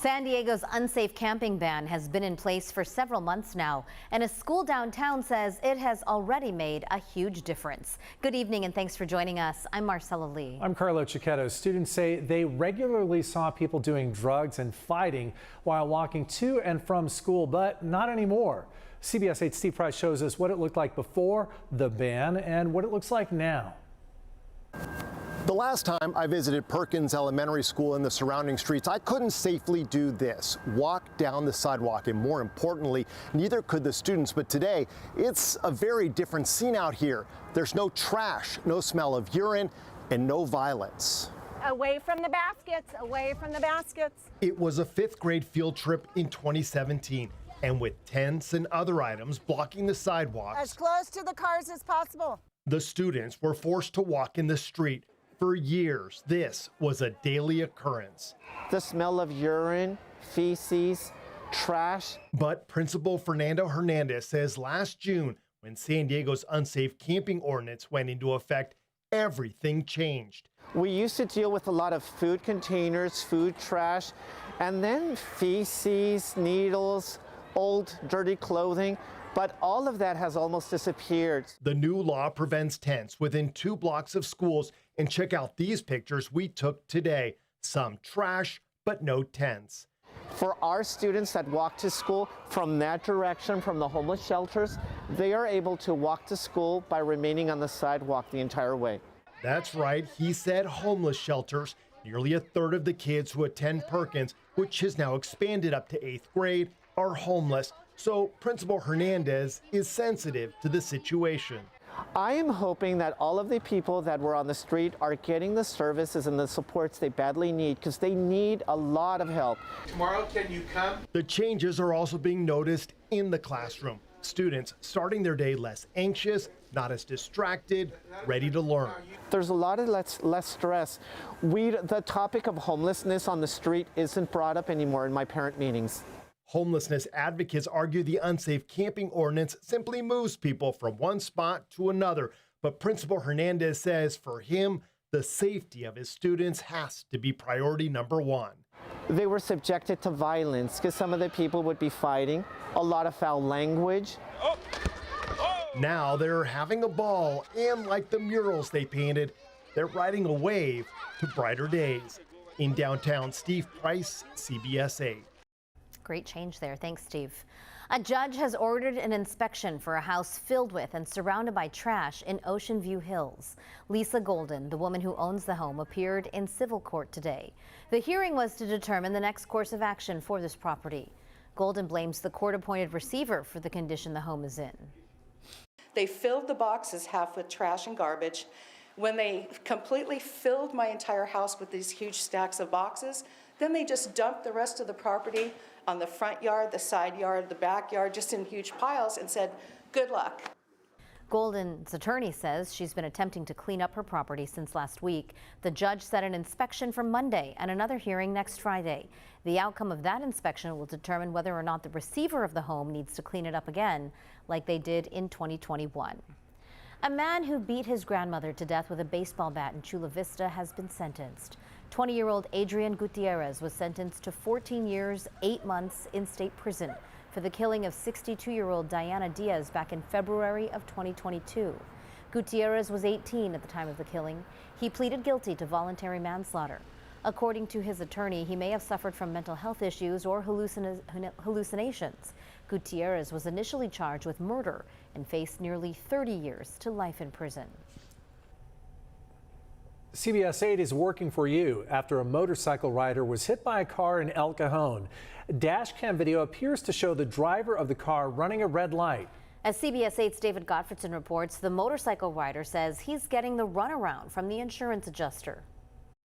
San Diego's unsafe camping ban has been in place for several months now, and a school downtown says it has already made a huge difference. Good evening and thanks for joining us. I'm Marcella Lee. I'm Carlo Chiquetto. Students say they regularly saw people doing drugs and fighting while walking to and from school, but not anymore. CBS 8's Steve Price shows us what it looked like before the ban and what it looks like now. The last time I visited Perkins Elementary School in the surrounding streets, I couldn't safely do this, walk down the sidewalk, and more importantly, neither could the students. But today, it's a very different scene out here. There's no trash, no smell of urine, and no violence. Away from the baskets, away from the baskets. It was a fifth grade field trip in 2017, and with tents and other items blocking the sidewalks, As close to the cars as possible. the students were forced to walk in the street. For years, this was a daily occurrence. The smell of urine, feces, trash. But Principal Fernando Hernandez says last June, when San Diego's unsafe camping ordinance went into effect, everything changed. We used to deal with a lot of food containers, food trash, and then feces, needles, old dirty clothing. But all of that has almost disappeared. The new law prevents tents within 2 blocks of schools. And check out these pictures we took today. Some trash, but no tents. For our students that walk to school from that direction, from the homeless shelters, they are able to walk to school by remaining on the sidewalk the entire way. That's right, he said homeless shelters. Nearly a third of the kids who attend Perkins, which has now expanded up to 8th grade, are homeless. So Principal Hernandez is sensitive to the situation. I am hoping that all of the people that were on the street are getting the services and the supports they badly need, because they need a lot of help. Tomorrow, can you come? The changes are also being noticed in the classroom. Students starting their day less anxious, not as distracted, ready to learn. There's a lot of less stress. The topic of homelessness on the street isn't brought up anymore in my parent meetings. Homelessness advocates argue the unsafe camping ordinance simply moves people from one spot to another. But Principal Hernandez says for him, the safety of his students has to be priority number one. They were subjected to violence because some of the people would be fighting, a lot of foul language. Now they're having a ball, and like the murals they painted, they're riding a wave to brighter days. In downtown, Steve Price, CBS 8. Great change there. Thanks, Steve. A judge has ordered an inspection for a house filled with and surrounded by trash in Ocean View Hills. Lisa Golden, the woman who owns the home, appeared in civil court today. The hearing was to determine the next course of action for this property. Golden blames the court-appointed receiver for the condition the home is in. They filled the boxes half with trash and garbage. When they completely filled my entire house with these huge stacks of boxes, then they just dumped the rest of the property on the front yard, the side yard, the backyard, just in huge piles, and said, good luck. Golden's attorney says she's been attempting to clean up her property since last week. The judge set an inspection for Monday and another hearing next Friday. The outcome of that inspection will determine whether or not the receiver of the home needs to clean it up again, like they did in 2021. A man who beat his grandmother to death with a baseball bat in Chula Vista has been sentenced. 20-year-old Adrian Gutierrez was sentenced to 14 years, 8 months in state prison for the killing of 62-year-old Diana Diaz back in February of 2022. Gutierrez was 18 at the time of the killing. He pleaded guilty to voluntary manslaughter. According to his attorney, he may have suffered from mental health issues or hallucinations. Gutierrez was initially charged with murder and faced nearly 30 years to life in prison. CBS 8 is working for you after a motorcycle rider was hit by a car in El Cajon. Dashcam video appears to show the driver of the car running a red light. As CBS 8's David Gottfredson reports, the motorcycle rider says he's getting the runaround from the insurance adjuster.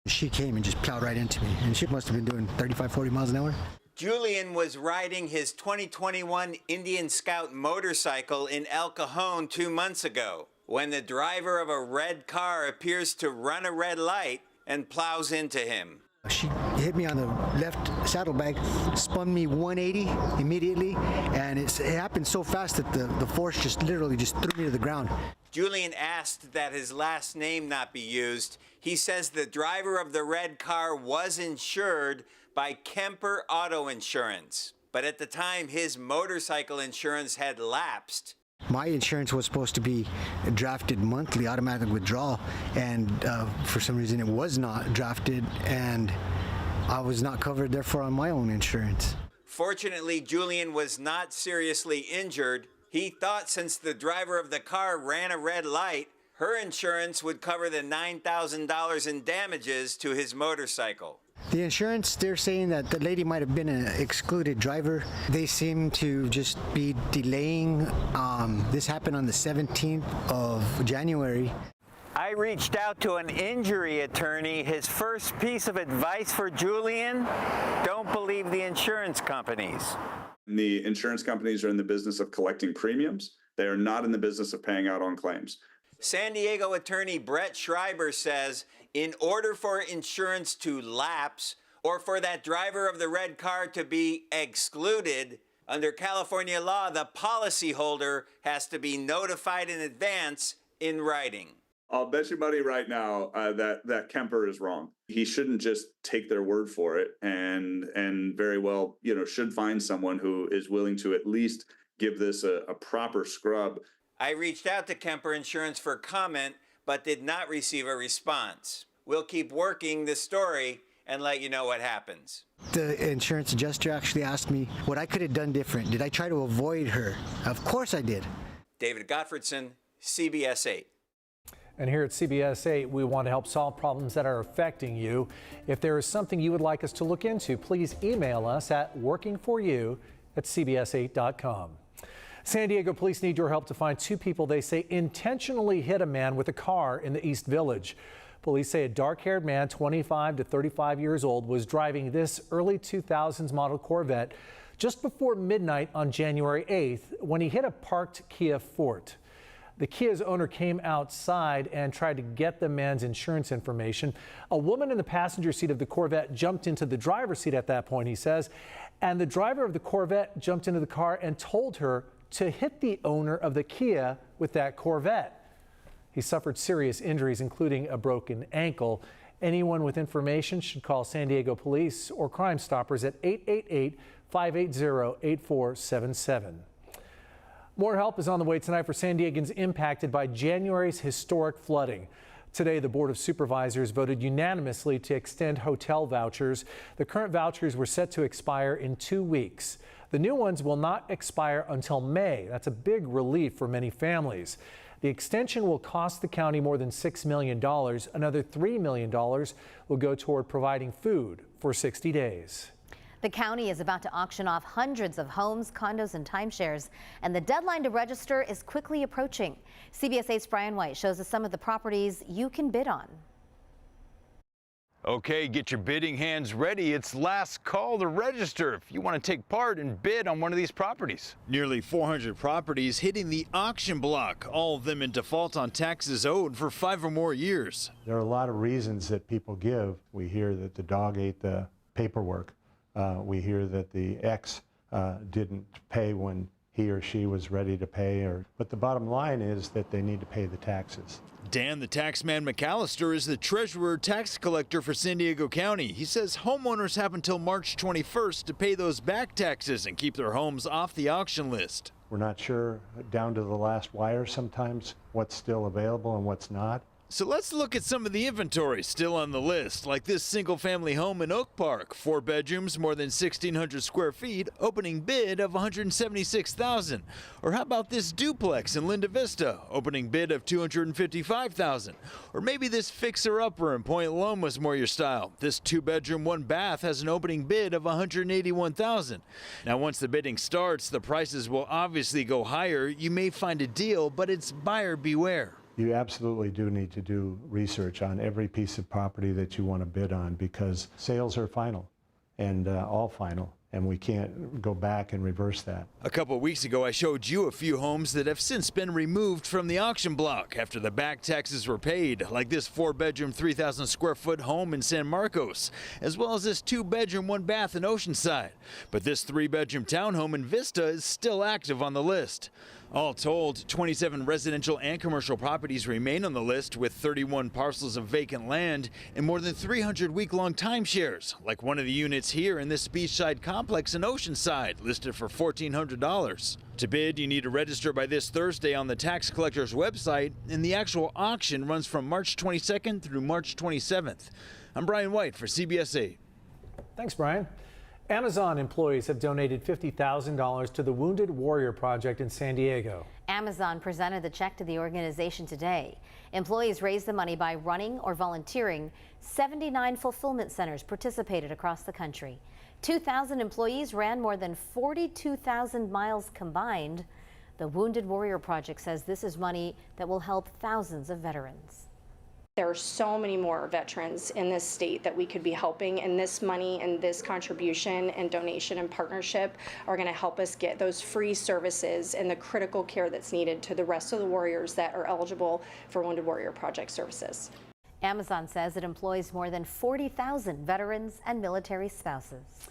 She came and just plowed right into me, and she must have been doing 35, 40 miles an hour. Julian was riding his 2021 Indian Scout motorcycle in El Cajon 2 months ago when the driver of a red car appears to run a red light and plows into him. She hit me on the left saddlebag, spun me 180 immediately, and it happened so fast that the force just literally just threw me to the ground. Julian asked that his last name not be used. He says the driver of the red car was insured, by Kemper Auto Insurance. But at the time, his motorcycle insurance had lapsed. My insurance was supposed to be drafted monthly, automatic withdrawal, and for some reason it was not drafted, and I was not covered therefore on my own insurance. Fortunately, Julian was not seriously injured. He thought since the driver of the car ran a red light, her insurance would cover the $9,000 in damages to his motorcycle. The insurance, they're saying that the lady might have been an excluded driver. They seem to just be delaying. This happened on the 17th of January. I reached out to an injury attorney. His first piece of advice for Julian: don't believe the insurance companies. The insurance companies are in the business of collecting premiums. They are not in the business of paying out on claims. San Diego attorney Brett Schreiber says in order for insurance to lapse or for that driver of the red car to be excluded, under California law, the policyholder has to be notified in advance in writing. I'll bet you money right now that Kemper is wrong. He shouldn't just take their word for it, and very well, should find someone who is willing to at least give this a proper scrub. I reached out to Kemper Insurance for comment, but did not receive a response. We'll keep working this story and let you know what happens. The insurance adjuster actually asked me what I could have done different. Did I try to avoid her? Of course I did. David Gottfredson, CBS 8. And here at CBS 8, we want to help solve problems that are affecting you. If there is something you would like us to look into, please email us at workingforyou@cbs8.com. San Diego police need your help to find two people they say intentionally hit a man with a car in the East Village. Police say a dark-haired man, 25 to 35 years old, was driving this early 2000s model Corvette just before midnight on January 8th when he hit a parked Kia Forte. The Kia's owner came outside and tried to get the man's insurance information. A woman in the passenger seat of the Corvette jumped into the driver's seat at that point, he says, and the driver of the Corvette jumped into the car and told her to hit the owner of the Kia with that Corvette. He suffered serious injuries, including a broken ankle. Anyone with information should call San Diego Police or Crime Stoppers at 888-580-8477. More help is on the way tonight for San Diegans impacted by January's historic flooding. Today, the Board of Supervisors voted unanimously to extend hotel vouchers. The current vouchers were set to expire in 2 weeks. The new ones will not expire until May. That's a big relief for many families. The extension will cost the county more than $6 million. Another $3 million will go toward providing food for 60 days. The county is about to auction off hundreds of homes, condos, and timeshares, and the deadline to register is quickly approaching. CBS 8's Brian White shows us some of the properties you can bid on. Okay, get your bidding hands ready. It's last call to register if you want to take part and bid on one of these properties. Nearly 400 properties hitting the auction block, all of them in default on taxes owed for 5 or more years. There are a lot of reasons that people give. We hear that the dog ate the paperwork. We hear that the ex didn't pay when he or she was ready to pay, but the bottom line is that they need to pay the taxes. Dan the Taxman McAllister is the treasurer tax collector for San Diego County. He says homeowners have until March 21st to pay those back taxes and keep their homes off the auction list. We're not sure down to the last wire sometimes what's still available and what's not. So let's look at some of the inventory still on the list, like this single-family home in Oak Park, 4 bedrooms, more than 1,600 square feet, opening bid of $176,000. Or how about this duplex in Linda Vista, opening bid of $255,000? Or maybe this fixer-upper in Point Loma is more your style. This 2-bedroom, 1-bath has an opening bid of $181,000. Now, once the bidding starts, the prices will obviously go higher. You may find a deal, but it's buyer beware. You absolutely do need to do research on every piece of property that you want to bid on because sales are final and all final. and we can't go back and reverse that. A couple weeks ago, I showed you a few homes that have since been removed from the auction block after the back taxes were paid, like this 4-bedroom, 3,000 square foot home in San Marcos, as well as this 2-bedroom, 1-bath in Oceanside. But this 3-bedroom townhome in Vista is still active on the list. All told, 27 residential and commercial properties remain on the list, with 31 parcels of vacant land and more than 300 week-long timeshares, like one of the units here in this beachside complex in Oceanside, listed for $1,400. To bid, you need to register by this Thursday on the tax collector's website, and the actual auction runs from March 22nd through March 27th. I'm Brian White for CBS 8. Thanks, Brian. Amazon employees have donated $50,000 to the Wounded Warrior Project in San Diego. Amazon presented the check to the organization today. Employees raised the money by running or volunteering. 79 fulfillment centers participated across the country. 2,000 employees ran more than 42,000 miles combined. The Wounded Warrior Project says this is money that will help thousands of veterans. There are so many more veterans in this state that we could be helping, and this money and this contribution and donation and partnership are going to help us get those free services and the critical care that's needed to the rest of the warriors that are eligible for Wounded Warrior Project services. Amazon says it employs more than 40,000 veterans and military spouses.